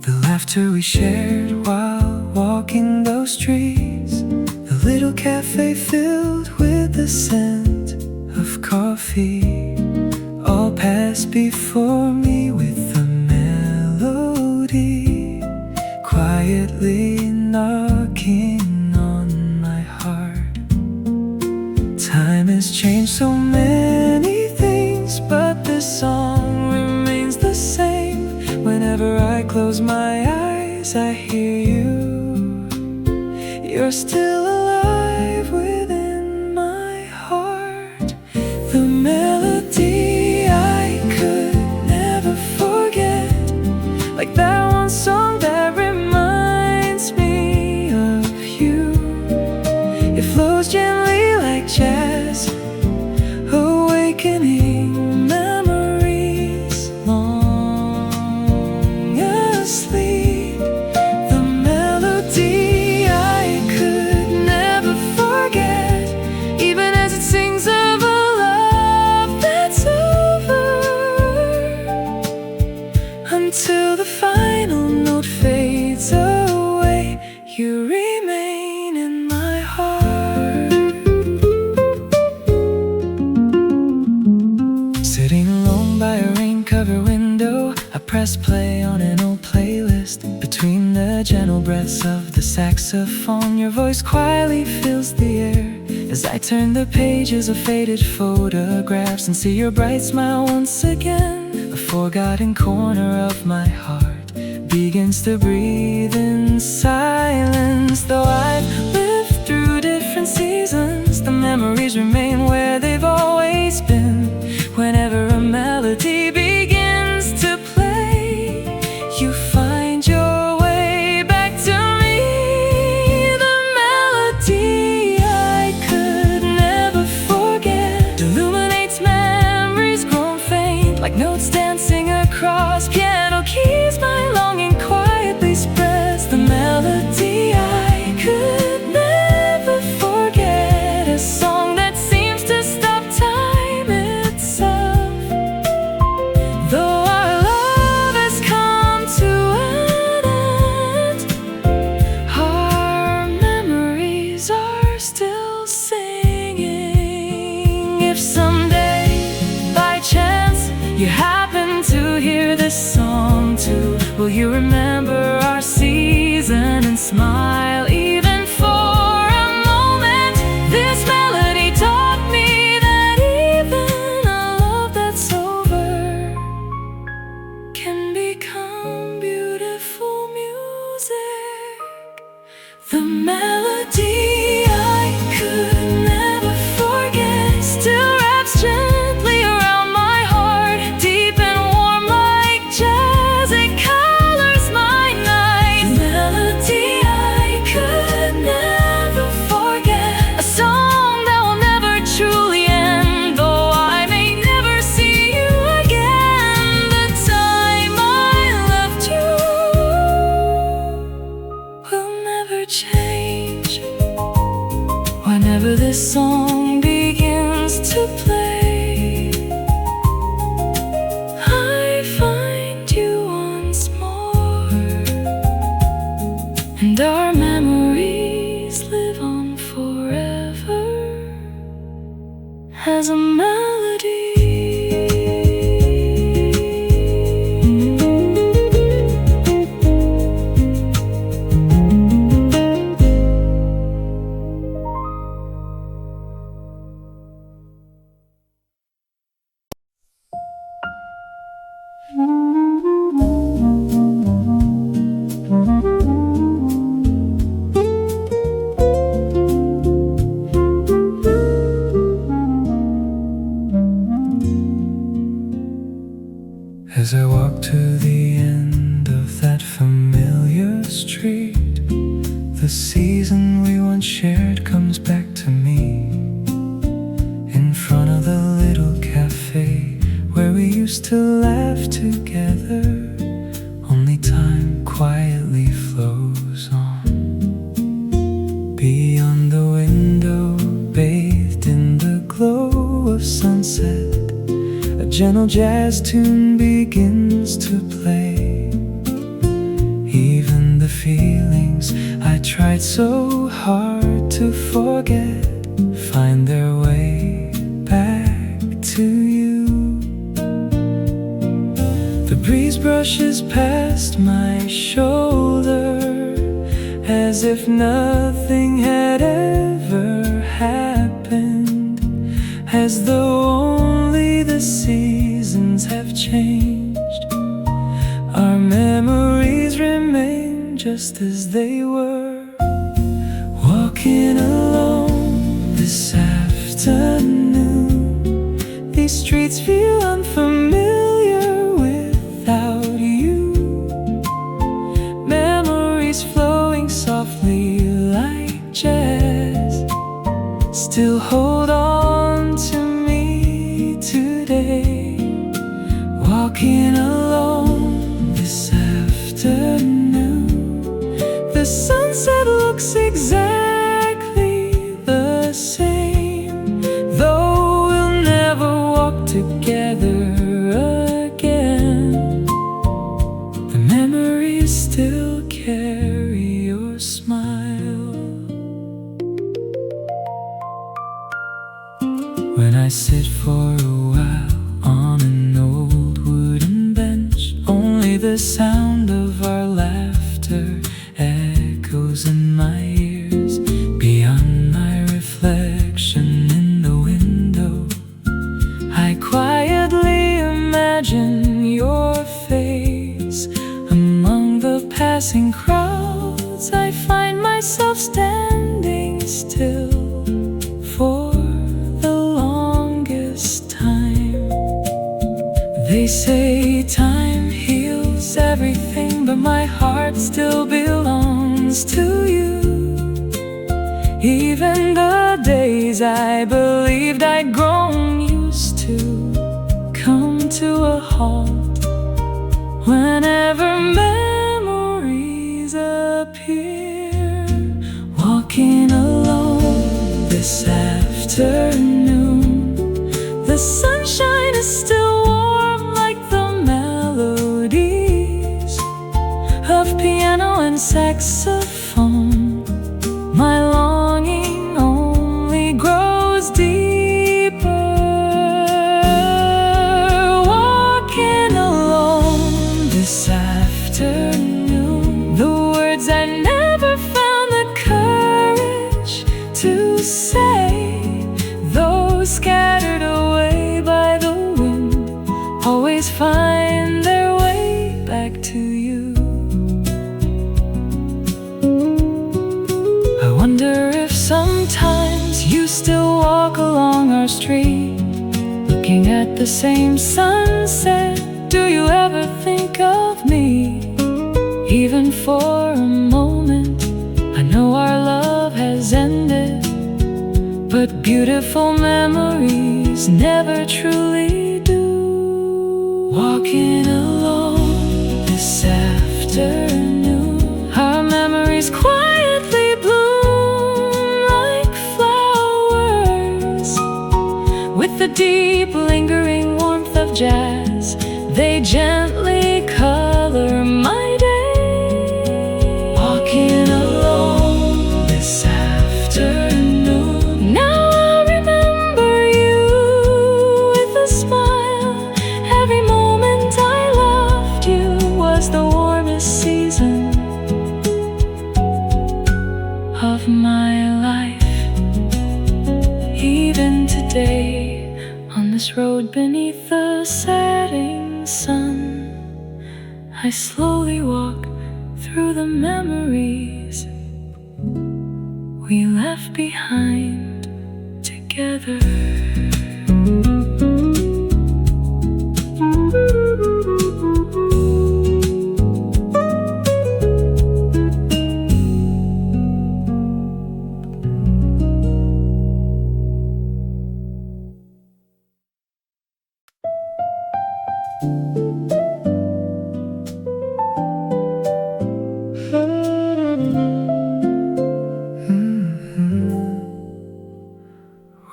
The laughter we shared while walking those streets, the little cafe filled with the scent of coffee, all passed before me with a melody, quietly knocking on my heart. Time has changed so many things, but this song remains the same. Whenever I close my eyes, I hear you. You're still alive within my heart. The melody I could never forget, like that one song that reminds me of you. It flows gently like jazz, awakening memories long asleep. The melody I could never forget, even as it sings of a love that's over. Until the final note fades away, you remain in my heart. Sitting alone by a rain-covered window, I press play on an old playlist. Between the gentle breaths of the saxophone, your voice quietly fills the air. As I turn the pages of faded photographs and see your bright smile once again, a forgotten corner of my heart begins to breathe in silence. Though I've lived through different seasons, the memories remain where they've always been. Whenever a melody begins to play, you find your way back to me. The melody I could never forget illuminates memories grown faint, like notes dancing you happen to hear this song too, will you remember our season and smile even for a moment? This melody taught me that even a love that's over can become beautiful music. The melody I could never forget still wraps gently around my heart, deep and warm like jazz. It colors my night. The melody I could never forget, a song that will never truly end, though I may never see you again. The time I loved you will never change. Whenever this song begins to play, I find you once more, and our memories live on forever as a melody. As I walk to the end of that familiar street, the season we once shared comes back to me. In front of the little cafe where we used to laugh together, only time quietly flows on. Beyond the window, bathed in the glow of sunset, a gentle jazz tune begins to play. Even the feelings I tried so hard to forget find their way back to you. The breeze brushes past my shoulder as if nothing had ever happened, as though only the seasons have changed. Our memories remain just as they were. Walking alone this afternoon, these streets feel unfamiliar without you. Memories flowing softly like jazz still hold on to me today. Walking alone this afternoon, the sunset looks exactly the same, though we'll never walk together again. The memories still carry your smile. When I sit for a while on an old wooden bench, only the sound of our laughter echoes in my ears. Beyond my reflection in the window, I quietly imagine your face. Among the passing crowds, I find myself standing still for the longest time. They say time heals everything, but my heart still belongs to you. Even the days I believed I'd grown used to come to a halt whenever memories appear. Walking alone this afternoon, the sunshine is still warm like the melodies of piano and saxophone. My longing only grows deeper. the same sunset. Do you ever think of me, even for a moment? I know our love has ended, but beautiful memories never truly do. Walking alone this afternoon, our memories quietly bloom like flowers. With the deep lingering warmth of jazz, they gently color my day. Walking alone this afternoon, now I remember you with a smile. Every moment I loved you was the warmest season of my life. Even today, on this road beneath the setting sun, I slowly walk through the memories we left behind together.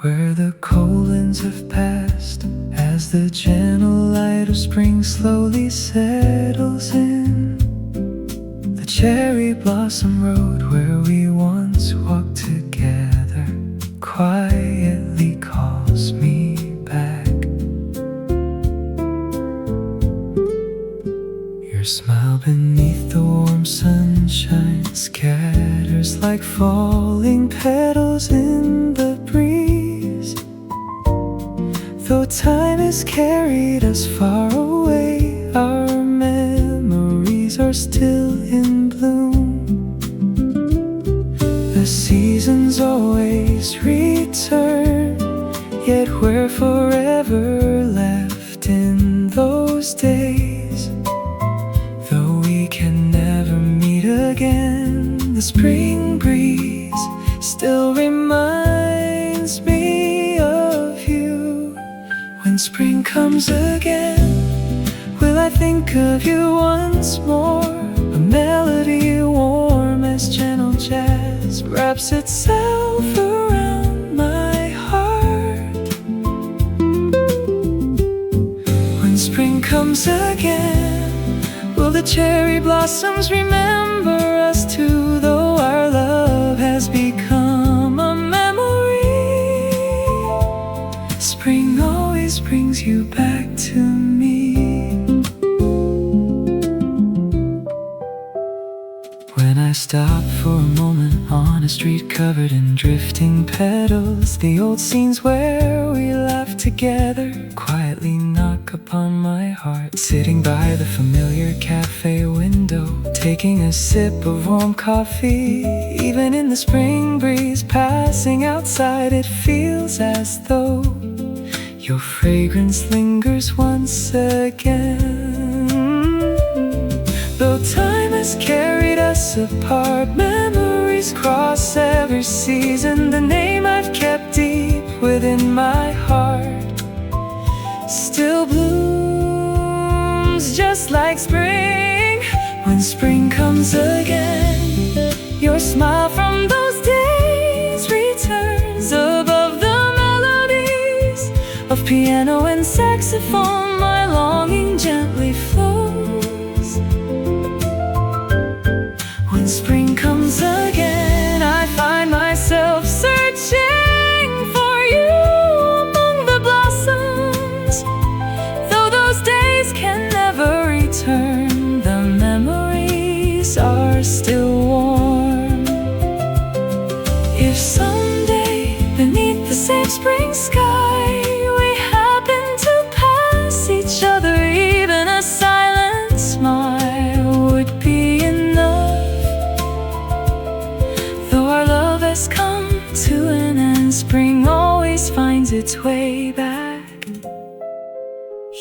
Where the cold winds have passed, as the gentle light of spring slowly settles in, the cherry blossom road where we once walked together quietly calls me back. Your smile beneath the warm sunshine scatters like falling petals in the breeze. Though time has carried us far away, our memories are still in bloom. The seasons always return, yet we're forever left in those days. Though we can never meet again, the spring breeze still reminds me of you. When spring comes again, will I think of you once more? A melody warm as gentle jazz wraps itself around my heart. When spring comes again, will the cherry blossoms remember us too? Though our love has become a memory, spring always brings you back to me. When I stop for a moment on a street covered in drifting petals, the old scenes where we laughed together quietly knock upon my heart. Sitting by the familiar cafe window, taking a sip of warm coffee, even in the spring breeze passing outside, it feels as though your fragrance lingers once again. Though time has carried us apart, memories cross every season. The name I've kept deep within my heart still blooms just like spring. When spring comes again, your smile from those days returns above the melodies of piano and saxophone. My longing gently flows. When spring comes again, I find myself searching for you among the blossoms. Though those days can never return, the memories are still warm. If someday beneath the same spring sky we happen to pass each other, even a silent smile would be enough. Though our love has come to an end, spring always finds its way back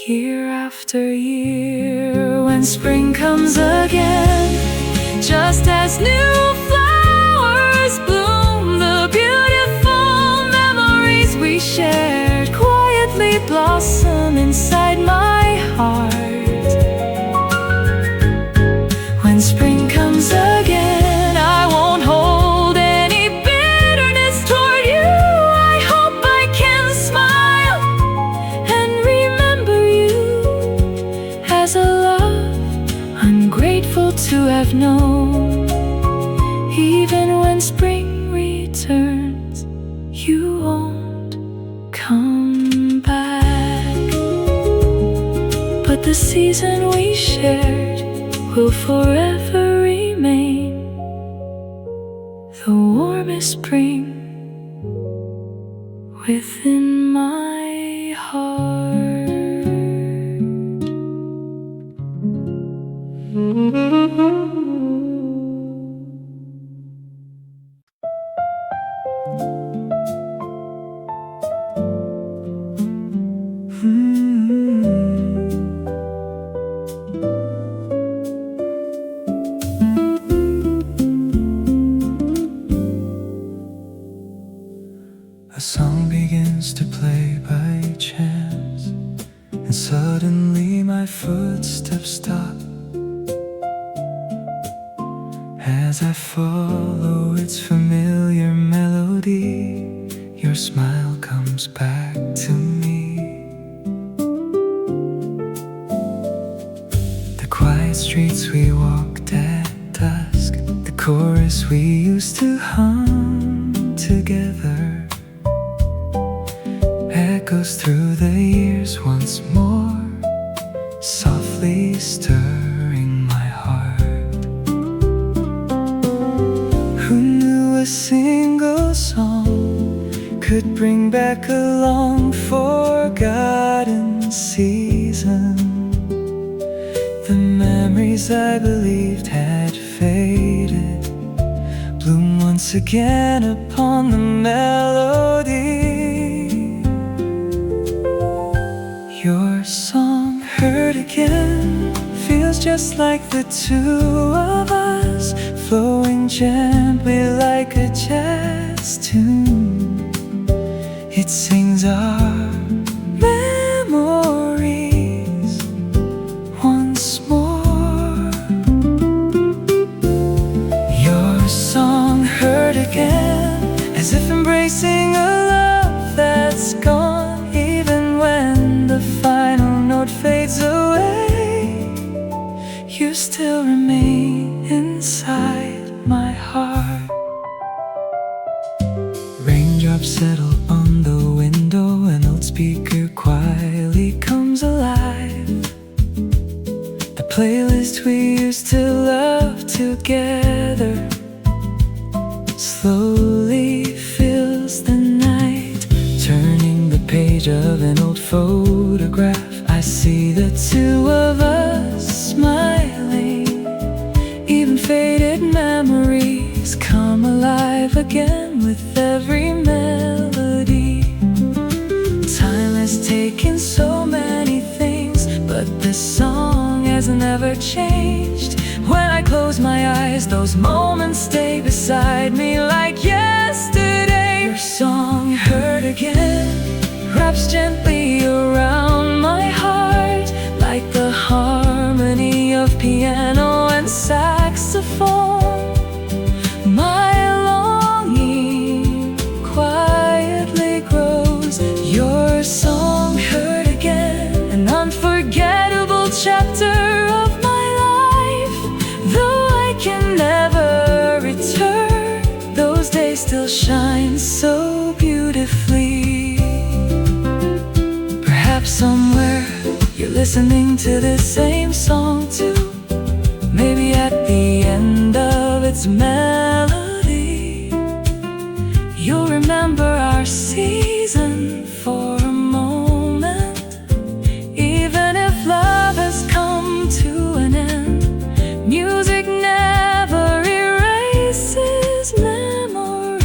year after year. When spring comes again, just as new flowers bloom, the beautiful memories we shared quietly blossom inside my heart. When spring comes again, I won't hold any bitterness toward you. I hope I can smile and remember you as a love I'm grateful to have known. Even when spring returns, you won't come back, but the season we shared will forever remain the warmest spring within my heart. A song begins to play by chance, and suddenly my footsteps stop. As I follow its familiar melody, your smile comes back to me. The quiet streets we walked at dusk, the chorus we used to hum together, echoes through the years once more, softly stirring my heart. Who knew a single song could bring back a long forgotten season? The memories I believed had faded bloom once again upon the melody. Your song heard again feels just like the two of us, flowing gently like a jazz tune. It sings our memories once more. Your song heard again, as if embracing a love that's gone, even when the final note fades away, you still remain inside my heart. Raindrops settle on the window, an old speaker quietly comes alive. The playlist we used to love together slowly fills the night, turning the page of an old photograph. I see the two of us smiling, even faded memories come alive again with every melody. Time has taken so many things, but this song has never changed. When I close my eyes, those moments stay beside me like yesterday. Your song heard again wraps gently around my heart, like the harmony of piano and saxophone. My longing quietly grows. Your song heard again, an unforgettable chapter of my life. Though I can never return, those days still shine so beautifully. Perhaps somewhere you're listening to the same song too. Maybe at the end of its melody, you'll remember our season for a moment. Even if love has come to an end, music never erases memories.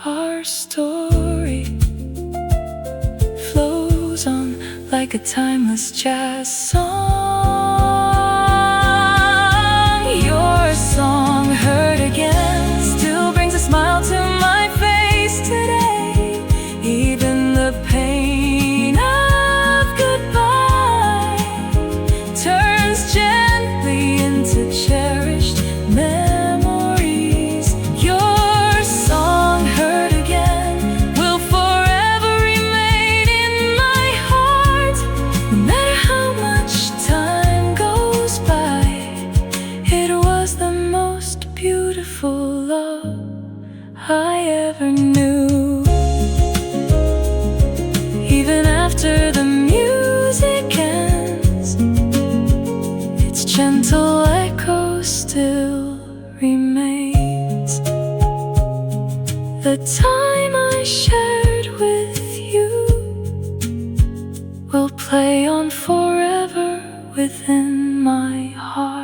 Our story flows on. like a timeless jazz song. Your song heard again still brings a smile to my face today. Even the pain of goodbye turns gently into cherished memories. Your song heard again will forever remain in my heart. No matter how much time goes by, it was the most beautiful love I ever knew. Even after the music ends, its gentle echo still remains. The time I shared with you will play on forever within my heart.